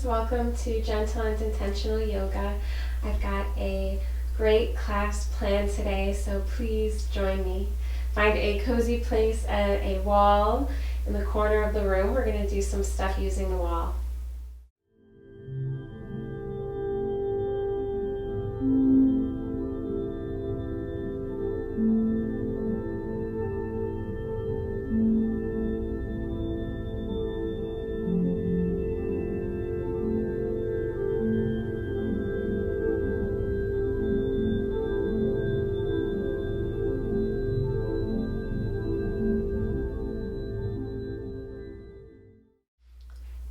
friends, welcome to Gentle and Intentional Yoga. I've got a great class planned today, so please join me. Find a cozy place at a wall in the corner of the room. We're going to do some stuff using the wall.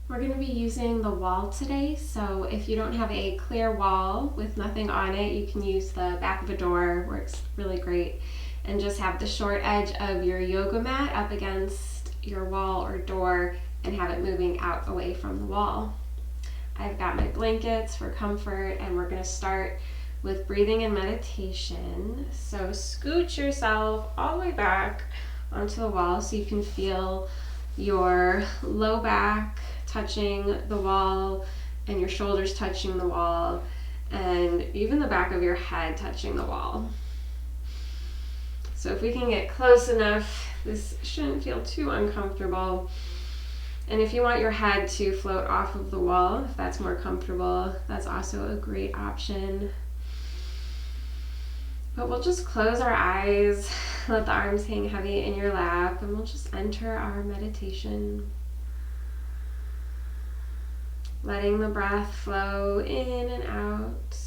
We're going to be using the wall today, so if you don't have a clear wall with nothing on it, you can use the back of a door, works really great, and just have the short edge of your yoga mat up against your wall or door and have it moving out away from the wall. I've got my blankets for comfort, and we're going to start with breathing and meditation. So scoot yourself all the way back onto the wall so you can feel your low back touching the wall and your shoulders touching the wall and even the back of your head touching the wall. So if we can get close enough, this shouldn't feel too uncomfortable. And if you want your head to float off of the wall, if that's more comfortable, that's also a great option. But we'll just close our eyes, let the arms hang heavy in your lap, and we'll just enter our meditation. Letting the breath flow in and out.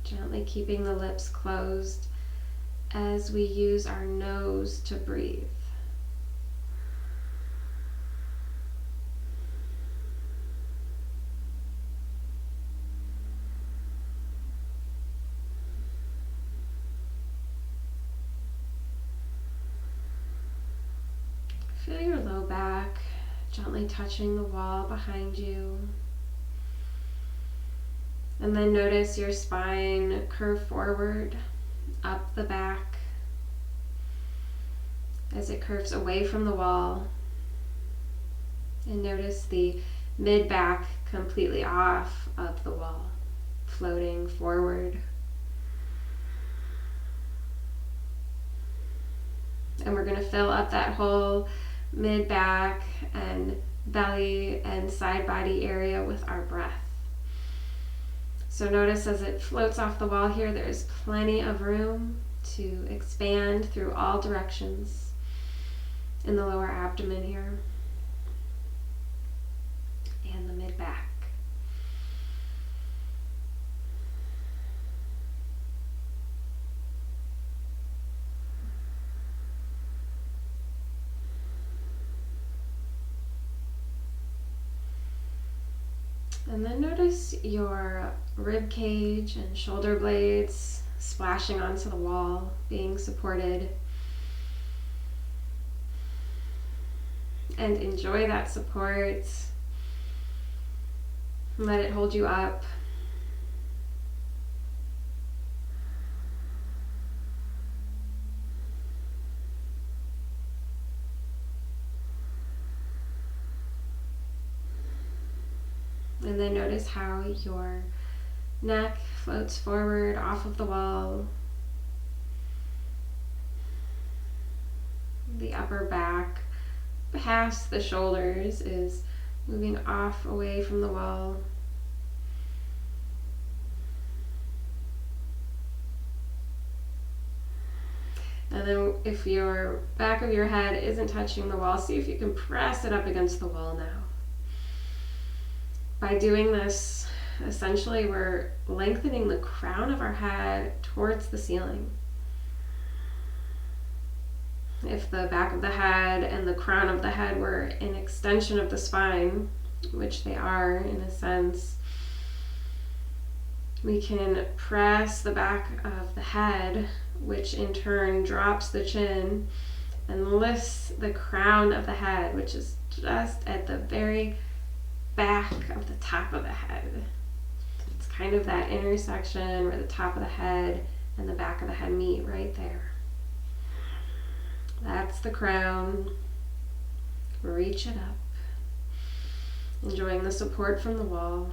Gently keeping the lips closed as we use our nose to breathe. Feel your low back gently touching the wall behind you. And then notice your spine curve forward, up the back, as it curves away from the wall. And notice the mid-back completely off of the wall, floating forward. And we're going to fill up that whole mid-back and belly and side body area with our breath. So notice as it floats off the wall here, there's plenty of room to expand through all directions in the lower abdomen here and the mid-back. And then notice your rib cage and shoulder blades splashing onto the wall, being supported. And enjoy that support. Let it hold you up. And then notice how your neck floats forward off of the wall. The upper back past the shoulders is moving off away from the wall. And then if your back of your head isn't touching the wall, see if you can press it up against the wall now. By doing this, essentially we're lengthening the crown of our head towards the ceiling. If the back of the head and the crown of the head were an extension of the spine, which they are in a sense, we can press the back of the head which in turn drops the chin and lifts the crown of the head, which is just at the very back of the top of the head. It's kind of that intersection where the top of the head and the back of the head meet, right there. That's the crown. Reach it up. Enjoying the support from the wall.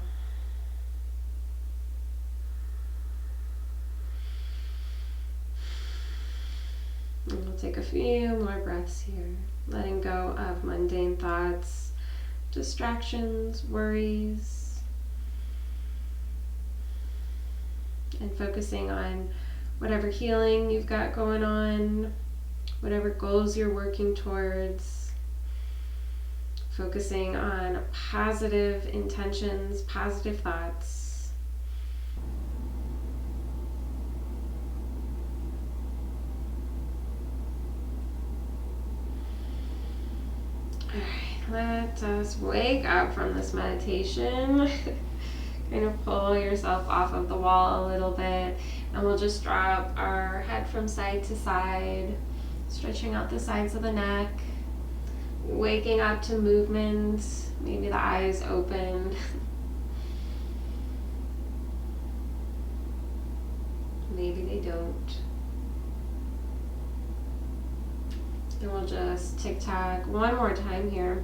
And we'll take a few more breaths here, letting go of mundane thoughts, distractions, worries, and focusing on whatever healing you've got going on, whatever goals you're working towards, focusing on positive intentions, positive thoughts. Let us wake up from this meditation. Kind of pull yourself off of the wall a little bit, and we'll just drop our head from side to side, stretching out the sides of the neck, waking up to movement, maybe the eyes open. Maybe they don't. And we'll just tick-tock one more time here.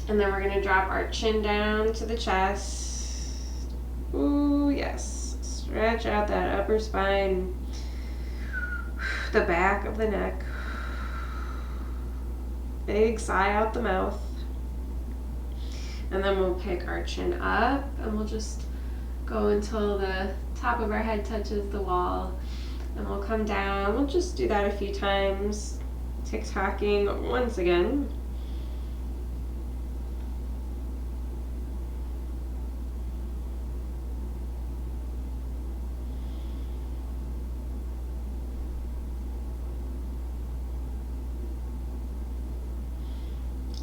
And then we're going to drop our chin down to the chest. Ooh, yes. Stretch out that upper spine, the back of the neck. Big sigh out the mouth. And then we'll pick our chin up, and we'll just go until the top of our head touches the wall. And we'll come down. We'll just do that a few times. Tick-tocking once again.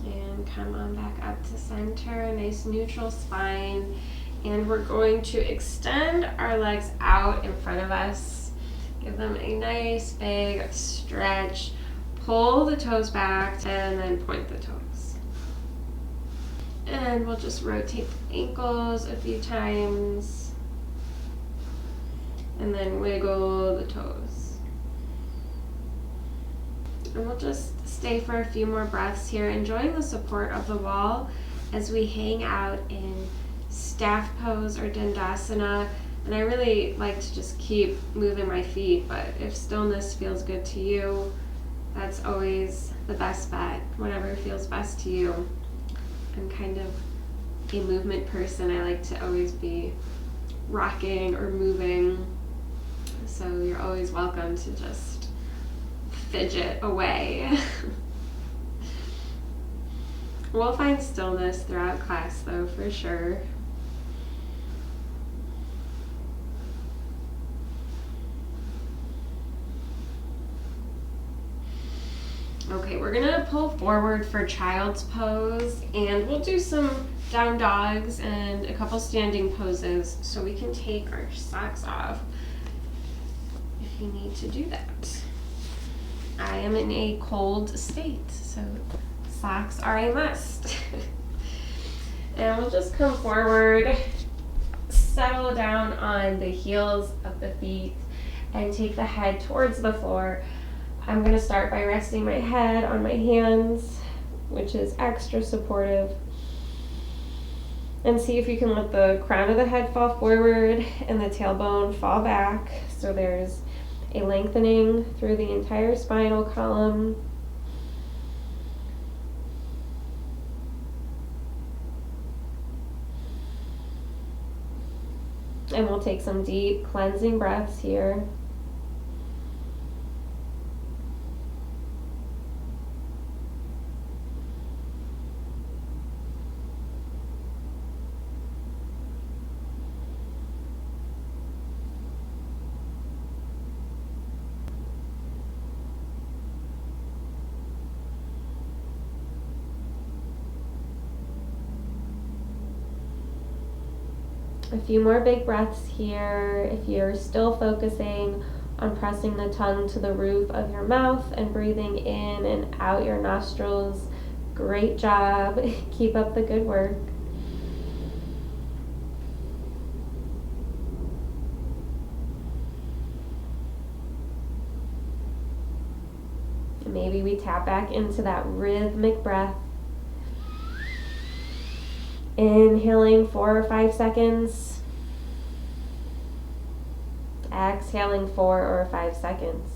And come on back up to center, a nice neutral spine. And we're going to extend our legs out in front of us. Give them a nice big stretch. Pull the toes back and then point the toes. And we'll just rotate the ankles a few times. And then wiggle the toes. And we'll just stay for a few more breaths here, enjoying the support of the wall as we hang out in staff pose or dandasana. And I really like to just keep moving my feet, but if stillness feels good to you, that's always the best bet, whatever feels best to you. I'm kind of a movement person. I like to always be rocking or moving, so you're always welcome to just fidget away. We'll find stillness throughout class though, for sure. Okay, we're gonna pull forward for child's pose, and we'll do some down dogs and a couple standing poses, so we can take our socks off if you need to do that. I am in a cold state, so socks are a must. And we'll just come forward, settle down on the heels of the feet, and take the head towards the floor. I'm going to start by resting my head on my hands, which is extra supportive. And see if you can let the crown of the head fall forward and the tailbone fall back. So there's a lengthening through the entire spinal column. And we'll take some deep cleansing breaths here. A few more big breaths here. If you're still focusing on pressing the tongue to the roof of your mouth and breathing in and out your nostrils, great job. Keep up the good work. Maybe we tap back into that rhythmic breath. Inhaling 4 or 5 seconds. Exhaling 4 or 5 seconds.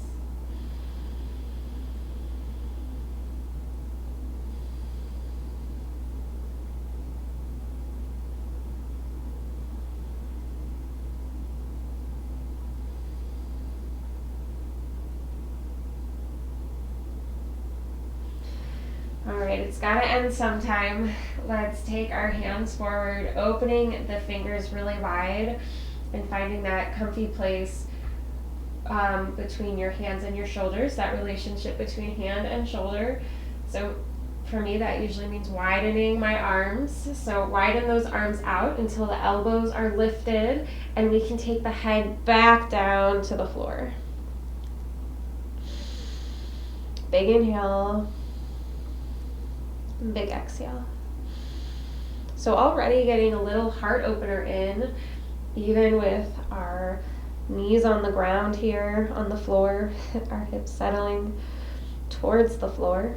Alright, it's gotta end sometime. Let's take our hands forward, opening the fingers really wide and finding that comfy place between your hands and your shoulders, that relationship between hand and shoulder. So for me, that usually means widening my arms. So widen those arms out until the elbows are lifted and we can take the head back down to the floor. Big inhale. Big exhale. So already getting a little heart opener in, even with our knees on the ground here on the floor, our hips settling towards the floor.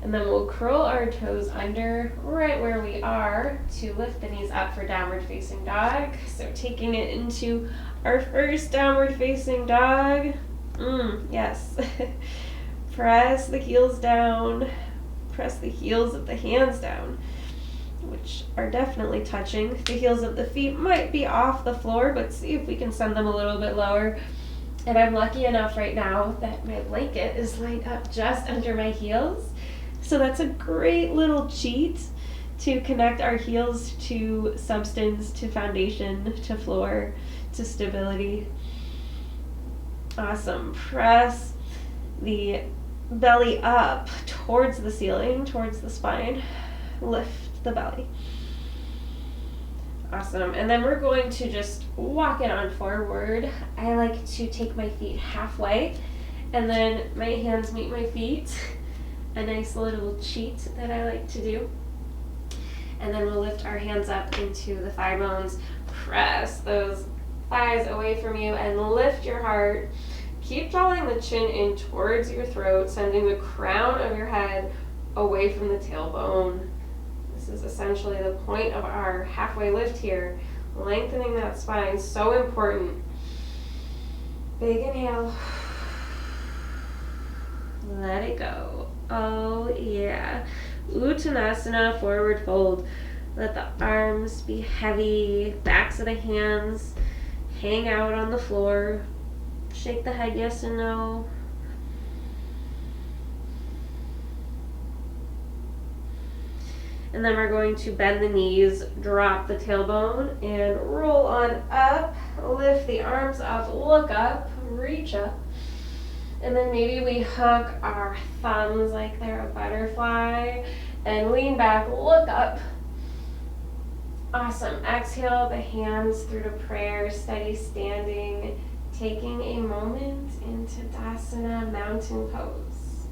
And then we'll curl our toes under right where we are to lift the knees up for downward facing dog. So taking it into our first downward facing dog. Yes. Press the heels down. Press the heels of the hands down, which are definitely touching. The heels of the feet might be off the floor, but see if we can send them a little bit lower. And I'm lucky enough right now that my blanket is lined up just under my heels. So that's a great little cheat to connect our heels to substance, to foundation, to floor, to stability. Awesome. Press the belly up towards the ceiling, towards the spine. Lift the belly. Awesome. And then we're going to just walk it on forward. I like to take my feet halfway and then my hands meet my feet. A nice little cheat that I like to do. And then we'll lift our hands up into the thigh bones. Press those thighs away from you and lift your heart. Keep drawing the chin in towards your throat, sending the crown of your head away from the tailbone. This is essentially the point of our halfway lift here. Lengthening that spine, so important. Big inhale. Let it go. Oh yeah. Uttanasana, forward fold. Let the arms be heavy, backs of the hands hang out on the floor. Shake the head yes and no. And then we're going to bend the knees, drop the tailbone, and roll on up. Lift the arms up, look up, reach up. And then maybe we hook our thumbs like they're a butterfly and lean back, look up. Awesome. Exhale the hands through to prayer, steady standing, taking a moment into Tadasana, mountain pose.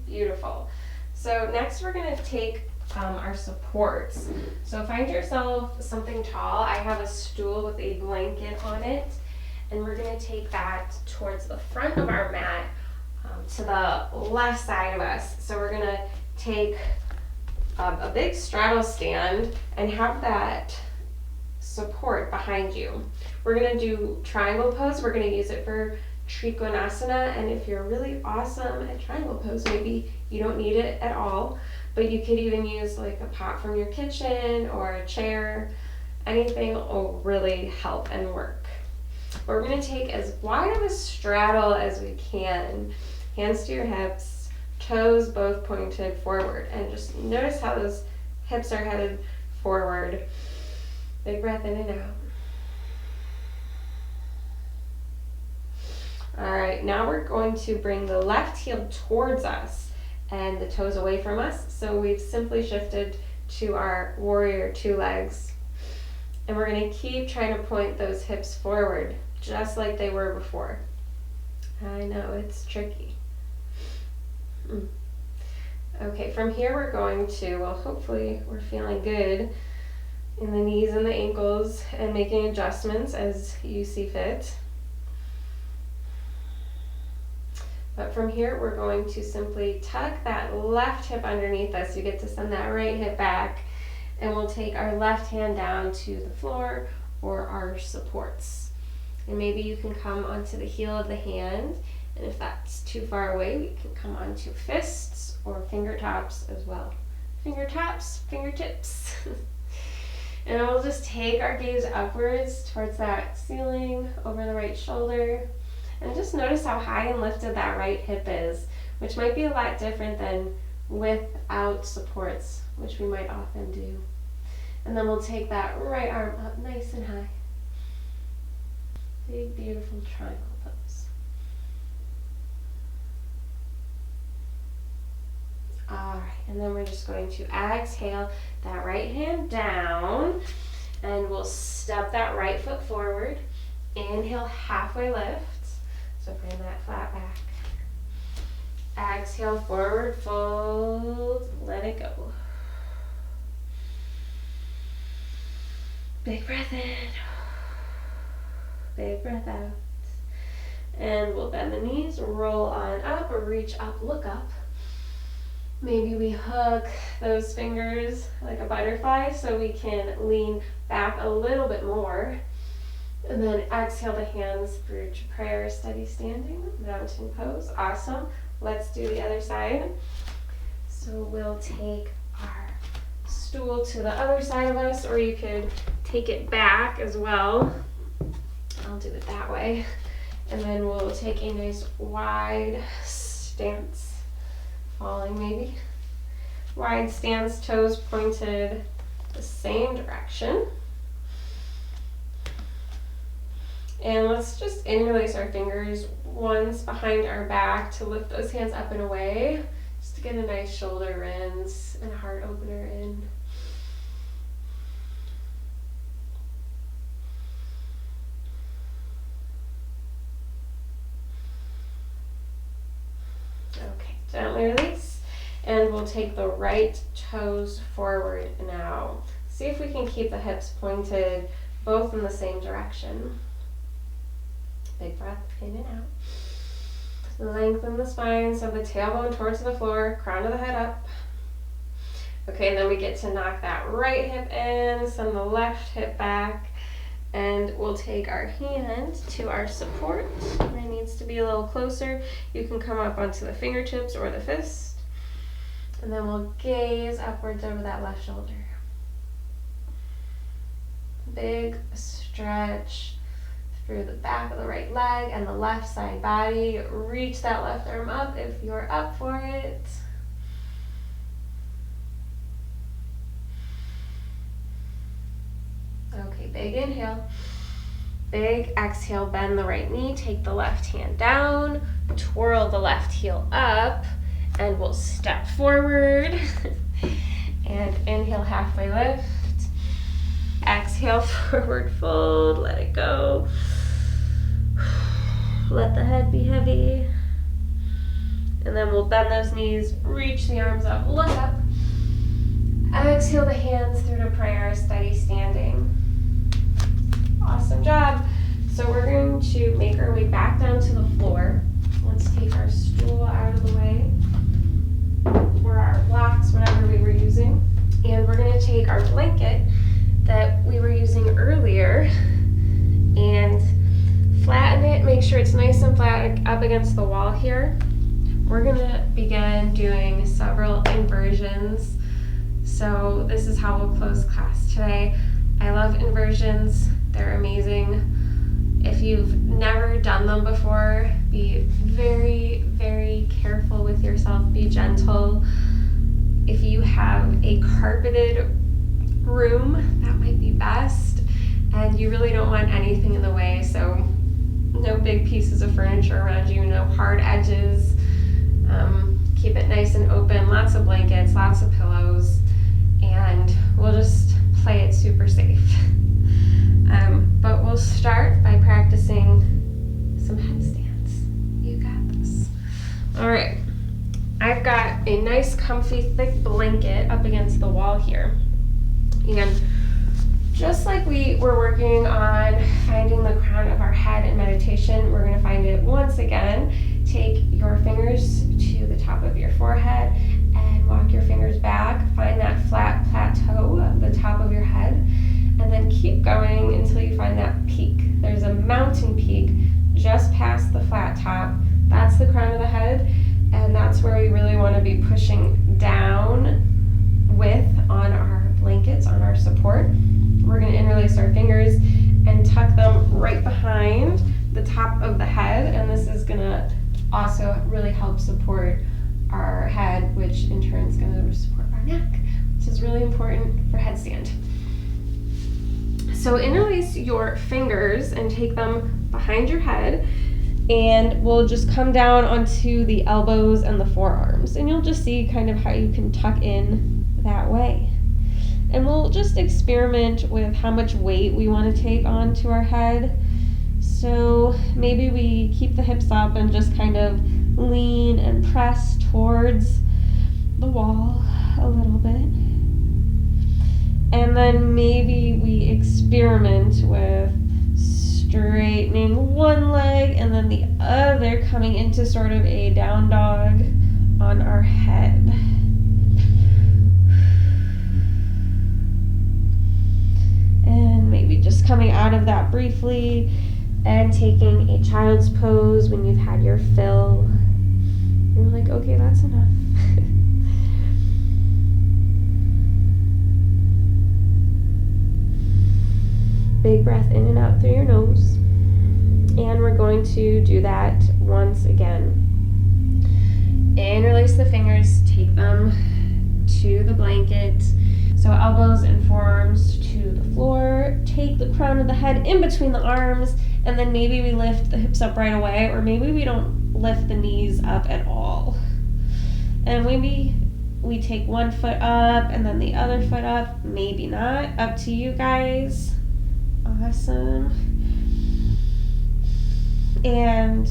Beautiful. So next we're going to take our supports. So find yourself something tall. I have a stool with a blanket on it. And we're going to take that towards the front of our mat to the left side of us. So we're going to take a big straddle stand and have that support behind you. We're going to do triangle pose. We're going to use it for Trikonasana. And if you're really awesome at triangle pose, maybe you don't need it at all. But you could even use like a pot from your kitchen or a chair. Anything will really help and work. We're going to take as wide of a straddle as we can. Hands to your hips, toes both pointed forward. And just notice how those hips are headed forward. Big breath in and out. All right, now we're going to bring the left heel towards us. and the toes away from us. So we've simply shifted to our warrior two legs. And we're going to keep trying to point those hips forward, just like they were before. I know, it's tricky. Okay, from here we're going to, well, hopefully we're feeling good in the knees and the ankles and making adjustments as you see fit. But from here we're going to simply tuck that left hip underneath us. You get to send that right hip back, and we'll take our left hand down to the floor or our supports. And maybe you can come onto the heel of the hand, and if that's too far away, we can come onto fists or fingertips as well. Fingertips, fingertips. And we'll just take our gaze upwards towards that ceiling, over the right shoulder, and just notice how high and lifted that right hip is, which might be a lot different than without supports, which we might often do. And then we'll take that right arm up nice and high. Big, beautiful triangle pose. Alright, and then we're just going to exhale that right hand down, and we'll step that right foot forward. Inhale, halfway lift. So bring that flat back. Exhale, forward fold, let it go. Big breath in. Big breath out. And we'll bend the knees, roll on up, or reach up, look up. Maybe we hook those fingers like a butterfly so we can lean back a little bit more. And then exhale the hands, bridge prayer, steady standing, mountain pose. Awesome. Let's do the other side. So we'll take our stool to the other side of us, or you could take it back as well. I'll do it that way. And then we'll take a nice wide stance. Falling maybe. Wide stance, toes pointed the same direction. And let's just interlace our fingers once behind our back to lift those hands up and away, just to get a nice shoulder rinse and heart opener in. Okay, gently release, and we'll take the right toes forward now. See if we can keep the hips pointed both in the same direction. Big breath in and out. Lengthen the spine, so the tailbone towards the floor, crown of the head up. Okay, and then we get to knock that right hip in, send the left hip back, and we'll take our hand to our support. It needs to be a little closer. You can come up onto the fingertips or the fist. And then we'll gaze upwards over that left shoulder. Big stretch through the back of the right leg and the left side body. Reach that left arm up if you're up for it. Okay, big inhale. Big exhale, bend the right knee, take the left hand down, twirl the left heel up, and we'll step forward. And inhale, halfway lift. Exhale, forward fold, let it go. Let the head be heavy. And then we'll bend those knees, reach the arms up, look up. Exhale the hands through to prayer, steady standing. Awesome job. So we're going to make our way back down to the floor. Let's take our stool out of the way, or our blocks, whatever we were using. And we're going to take our blanket that we were using earlier and flatten it, make sure it's nice and flat up against the wall here. We're gonna begin doing several inversions. So this is how we'll close class today. I love inversions, they're amazing. If you've never done them before, be very, very careful with yourself, be gentle. If you have a carpeted room, that might be best, and you really don't want anything in the way, so no big pieces of furniture around you, no hard edges. keep it nice and open, lots of blankets, lots of pillows, and we'll just play it super safe. But we'll start by practicing some headstands. You got this. All right, I've got a nice comfy thick blanket up against the wall here. And just like we were working on finding the crown of our head in meditation, we're gonna find it once again. Take your fingers to the top of your forehead and walk your fingers back. Find that flat plateau of the top of your head, and then keep going until you find that peak. There's a mountain peak just past the flat top. That's the crown of the head, and that's where we really want to be pushing down with on our blankets, on our support. We're going to interlace our fingers and tuck them right behind the top of the head, and this is going to also really help support our head, which in turn is going to support our neck, which is really important for headstand. So interlace your fingers and take them behind your head, and we'll just come down onto the elbows and the forearms, and you'll just see kind of how you can tuck in that way. And we'll just experiment with how much weight we want to take onto our head. So maybe we keep the hips up and just kind of lean and press towards the wall a little bit. And then maybe we experiment with straightening one leg and then the other, coming into sort of a down dog on our head. And maybe just coming out of that briefly and taking a child's pose when you've had your fill. You're like, okay, that's enough. Big breath in and out through your nose. And we're going to do that once again. Interlace the fingers, take them to the blanket. So elbows and forearms to the floor. Take the crown of the head in between the arms, and then maybe we lift the hips up right away, or maybe we don't lift the knees up at all. And maybe we take one foot up and then the other foot up, maybe not, up to you guys. Awesome. And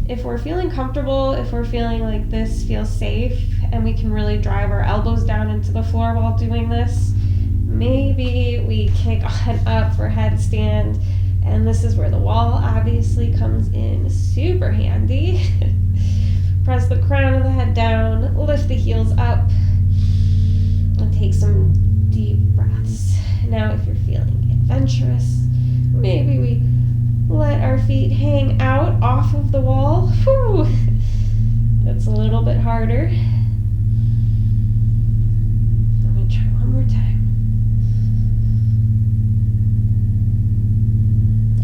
if we're feeling comfortable, if we're feeling like this feels safe and we can really drive our elbows down into the floor while doing this, maybe we kick on up for headstand, and this is where the wall obviously comes in super handy. Press the crown of the head down, lift the heels up, and take some deep breaths. Now if you're feeling adventurous, maybe we let our feet hang out off of the wall. Whew. That's a little bit harder. I'm going to try one more time.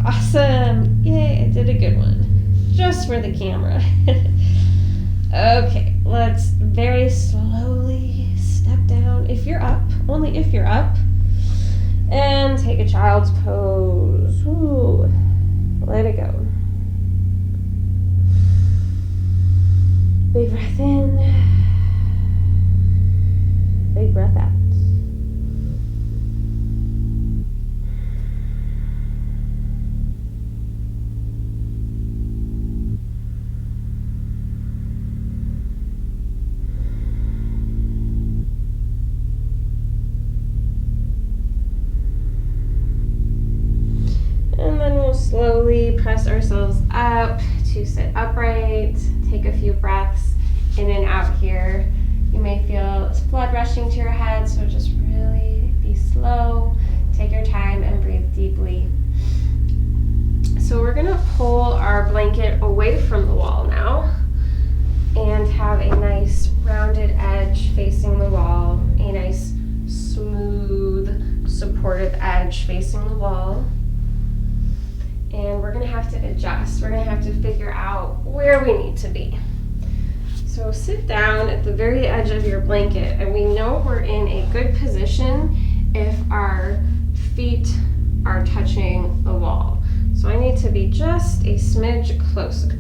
Awesome. Yay, I did a good one. Just for the camera. Okay, let's very slowly step down. If you're up, only if you're up. And take a child's pose. Ooh. Let it go. Big breath in. Big breath out. Slowly press ourselves up to sit upright. Take a few breaths in and out here. You may feel blood rushing to your head, so just really be slow. Take your time and breathe deeply. So we're gonna pull our blanket away from the wall now and have a nice rounded edge facing the wall, a nice smooth supportive edge facing the wall. And we're going to have to adjust. We're going to have to figure out where we need to be. So sit down at the very edge of your blanket, and we know we're in a good position if our feet are touching the wall. So I need to be just a smidge closer.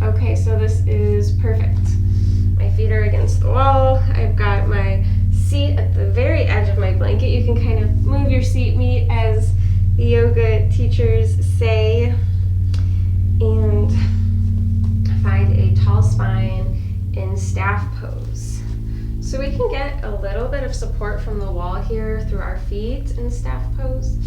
Okay, so this is perfect. My feet are against the wall. I've got my seat at the very edge of my blanket. You can kind of move your seat meat, as the yoga teachers say, and find a tall spine in staff pose. So we can get a little bit of support from the wall here through our feet in staff pose,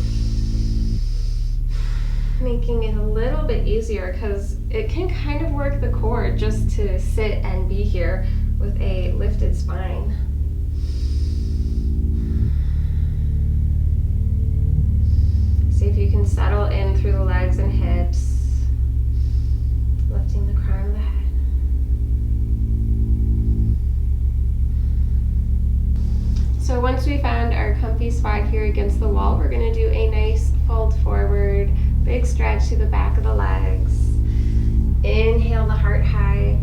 making it a little bit easier because it can kind of work the core just to sit and be here with a lifted spine. See if you can settle in through the legs and hips, lifting the crown of the head. So once we found our comfy spot here against the wall, we're going to do a nice fold forward, big stretch to the back of the legs. Inhale the heart high,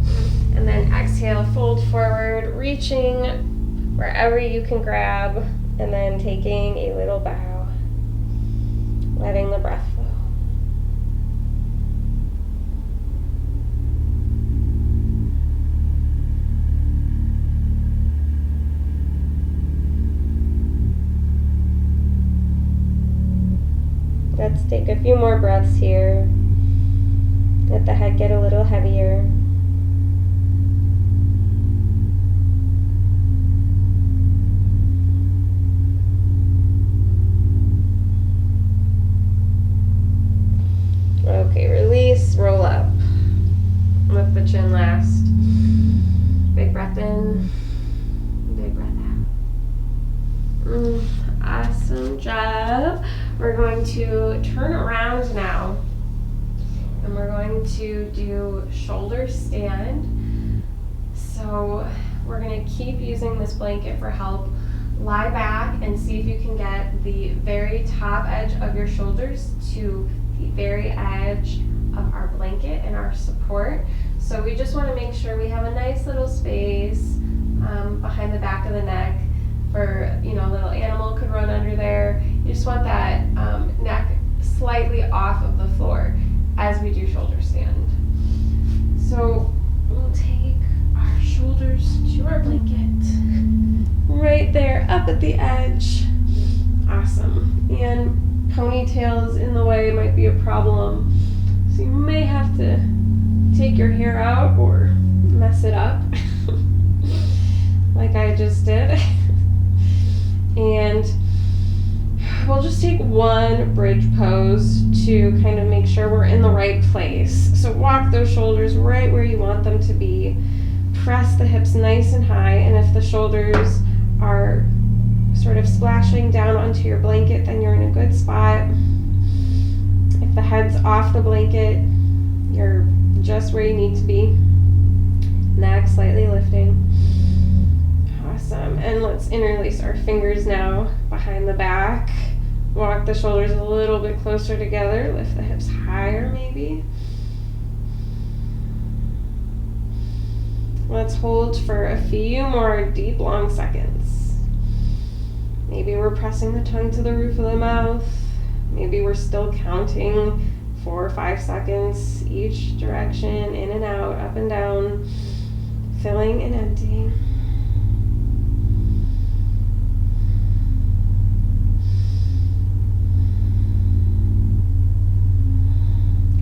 and then exhale, fold forward, reaching wherever you can grab, and then taking a little bow, letting the breath flow. Let's take a few more breaths here. Let the head get a little heavier. Okay, release, roll up. Lift the chin last. Big breath in, big breath out. Awesome job. We're going to turn around now, and we're going to do shoulder stand. So we're going to keep using this blanket for help. Lie back and see if you can get the very top edge of your shoulders to the very edge of our blanket and our support. So we just want to make sure we have a nice little space behind the back of the neck for, a little animal could run under there. You just want that neck slightly off of the floor as we do shoulder stand. So we'll take our shoulders to our blanket, right there up at the edge. Awesome. And ponytails in the way might be a problem, so you may have to take your hair out or mess it up like I just did. And we'll just take one bridge pose to kind of make sure we're in the right place. So walk those shoulders right where you want them to be. Press the hips nice and high, and if the shoulders are sort of splashing down onto your blanket, then you're in a good spot. If the head's off the blanket, you're just where you need to be. Neck slightly lifting. Awesome. And let's interlace our fingers now behind the back. Walk the shoulders a little bit closer together. Lift the hips higher maybe. Let's hold for a few more deep, long seconds. Maybe we're pressing the tongue to the roof of the mouth. Maybe we're still counting 4 or 5 seconds each direction, in and out, up and down, filling and emptying.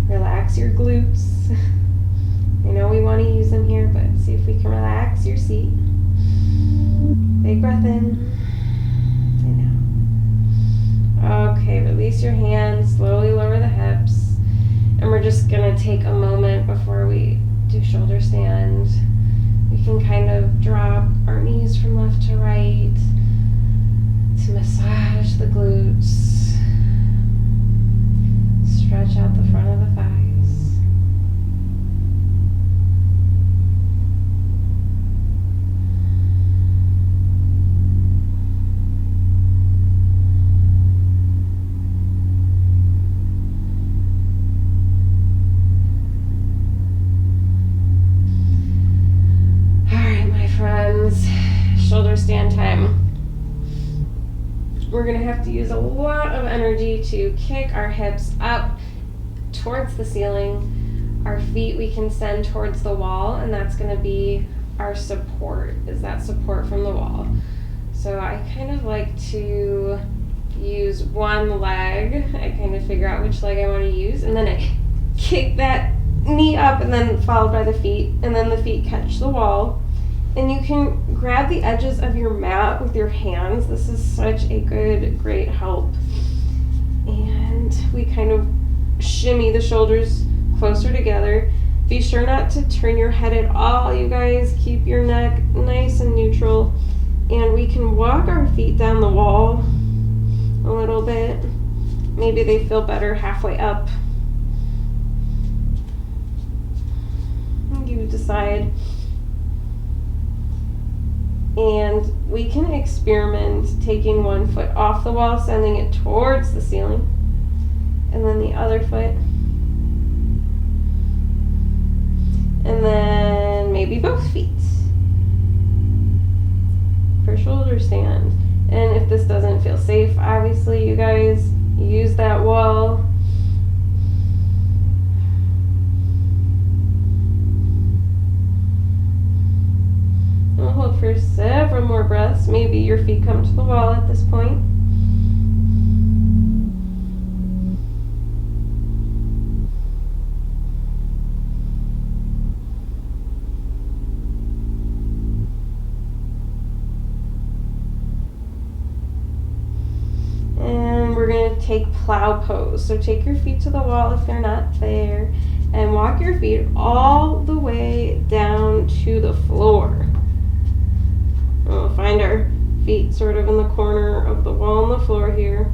Relax your glutes. I know we want to use them here, but see if we can relax your seat. Big breath in and out. Okay, release your hands, slowly lower the hips. And we're just going to take a moment before we do shoulder stand. We can kind of drop our knees from left to right to massage the glutes. Stretch out the front of the thighs. All right, my friends, shoulder stand time. We're going to have to use a lot of energy to kick our hips up towards the ceiling. Our feet we can send towards the wall, and that's going to be our support, is that support from the wall. So I kind of like to use one leg. I kind of figure out which leg I want to use, and then I kick that knee up, and then followed by the feet, and then the feet catch the wall. And you can grab the edges of your mat with your hands. This is such a great help. And we kind of shimmy the shoulders closer together. Be sure not to turn your head at all, you guys. Keep your neck nice and neutral. And we can walk our feet down the wall a little bit. Maybe they feel better halfway up. You decide. And we can experiment taking one foot off the wall, sending it towards the ceiling, and then the other foot, and then maybe both feet for shoulder stand. And if this doesn't feel safe, obviously you guys use that wall. We'll hold for several more breaths. Maybe your feet come to the wall at this point. And we're going to take plow pose. So take your feet to the wall if they're not there, and walk your feet all the way down to the floor. We'll find our feet sort of in the corner of the wall and the floor here.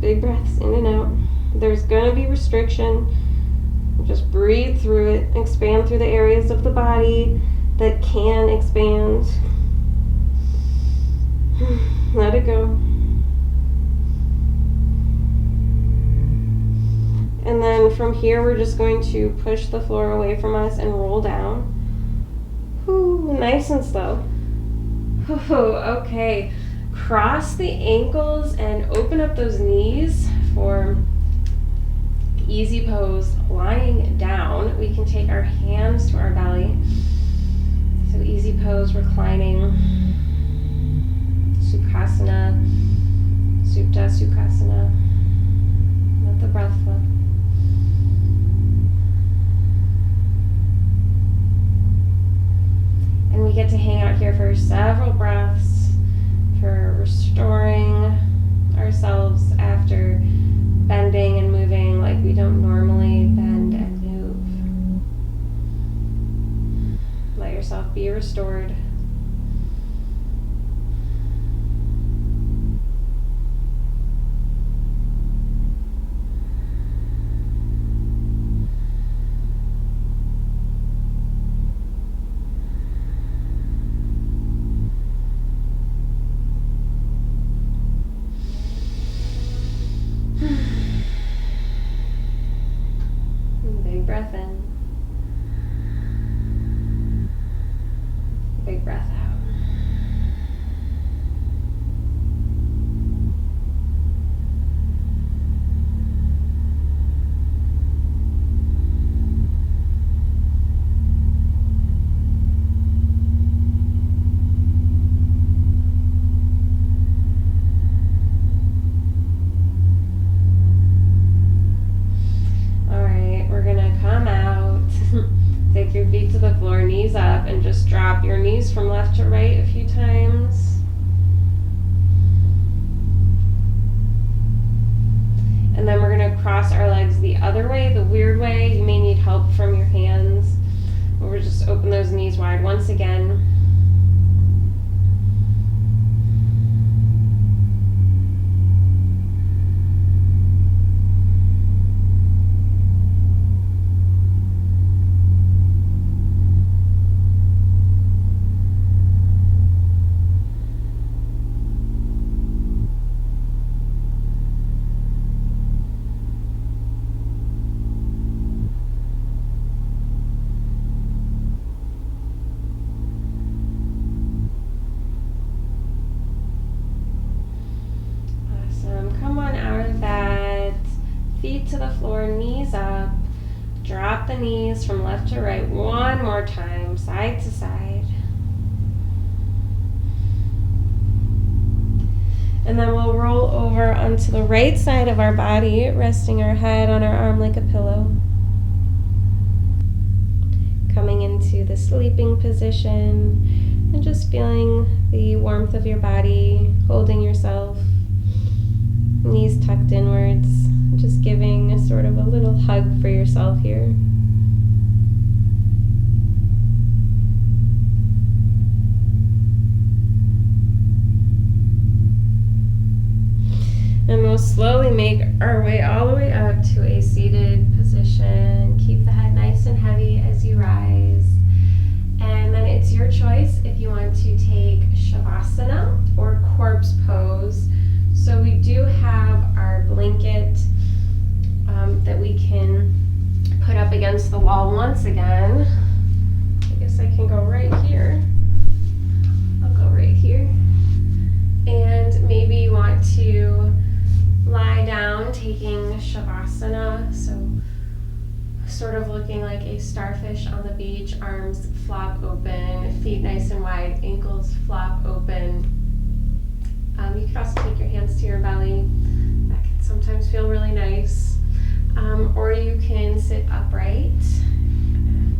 Big breaths in and out. There's going to be restriction. Just breathe through it. Expand through the areas of the body that can expand. Let it go. And then from here, we're just going to push the floor away from us and roll down. Ooh, nice and slow. Ooh, okay. Cross the ankles and open up those knees for easy pose. Lying down, we can take our hands to our belly. So easy pose, reclining. Sukhasana, Supta Sukhasana. Let the breath flow. And we get to hang out here for several breaths, for restoring ourselves after bending and moving like we don't normally bend and move. Let yourself be restored. Big breath in. Big breath out. Take your feet to the floor, knees up, and just drop your knees from left to right a few times. And then we're going to cross our legs the other way, the weird way. You may need help from your hands. We'll just open those knees wide once again. knees from left to right one more time, side to side. And then we'll roll over onto the right side of our body, resting our head on our arm like a pillow. Coming into the sleeping position and just feeling the warmth of your body, holding yourself, knees tucked inwards, just giving a sort of a little hug for yourself here. And we'll slowly make our way all the way up to a seated position. Keep the head nice and heavy as you rise. And then it's your choice if you want to take Shavasana or corpse pose. So we do have our blanket that we can put up against the wall once again. I guess I can go right here. I'll go right here. And maybe you want to lie down, taking Shavasana, so sort of looking like a starfish on the beach, arms flop open, feet nice and wide, ankles flop open. You could also take your hands to your belly. That can sometimes feel really nice. Or you can sit upright,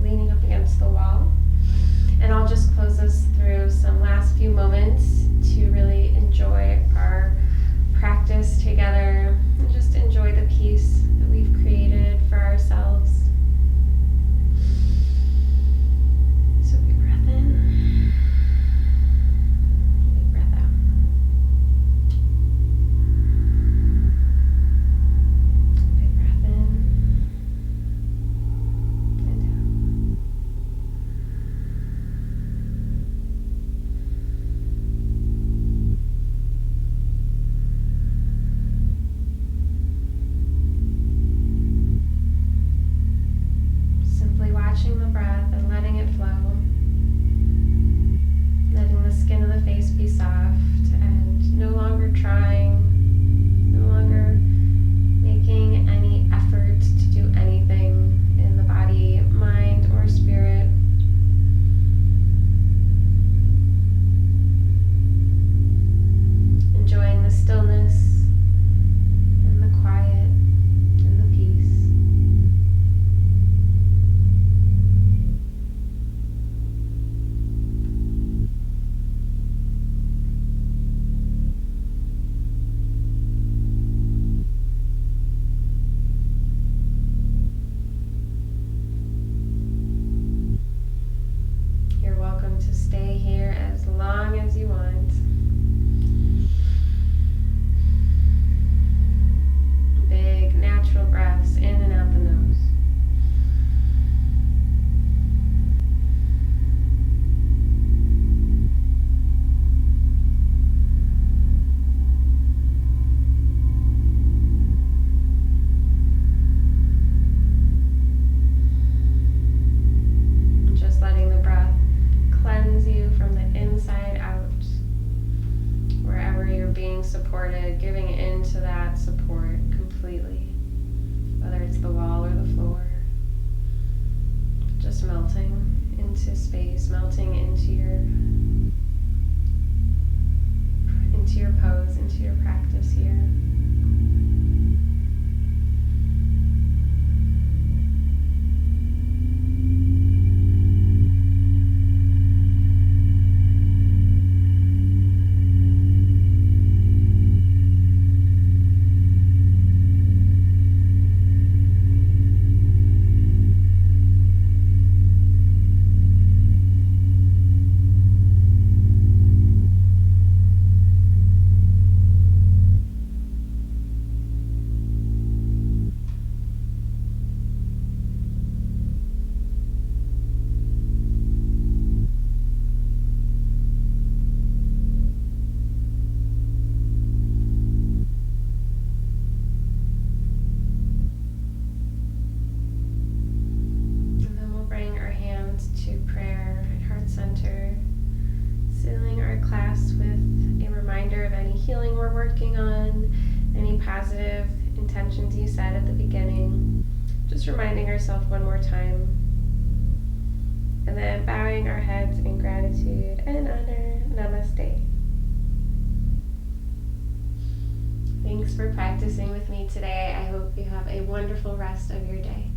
leaning up against the wall. And I'll just close us through some last few moments to really enjoy our practice together and just enjoy the peace that we've created for ourselves. So big breath in, big breath out. Big breath in and out. Watching the breath and letting it flow, letting the skin of the face be soft and no longer trying, no longer making any effort to do anything in the body, mind, or spirit. Enjoying the stillness and the quiet and the peace. To stay here as long as you want. Big natural breaths in and out the nose. Just letting the breath cleanse you from the inside out. Wherever you're being supported, giving into that support completely. Whether it's the wall or the floor. Just melting into space, melting into your pose, into your practice here. Healing we're working on, any positive intentions you said at the beginning, Just reminding ourselves one more time. And then bowing our heads in gratitude and honor. Namaste. Thanks for practicing with me today. I hope you have a wonderful rest of your day.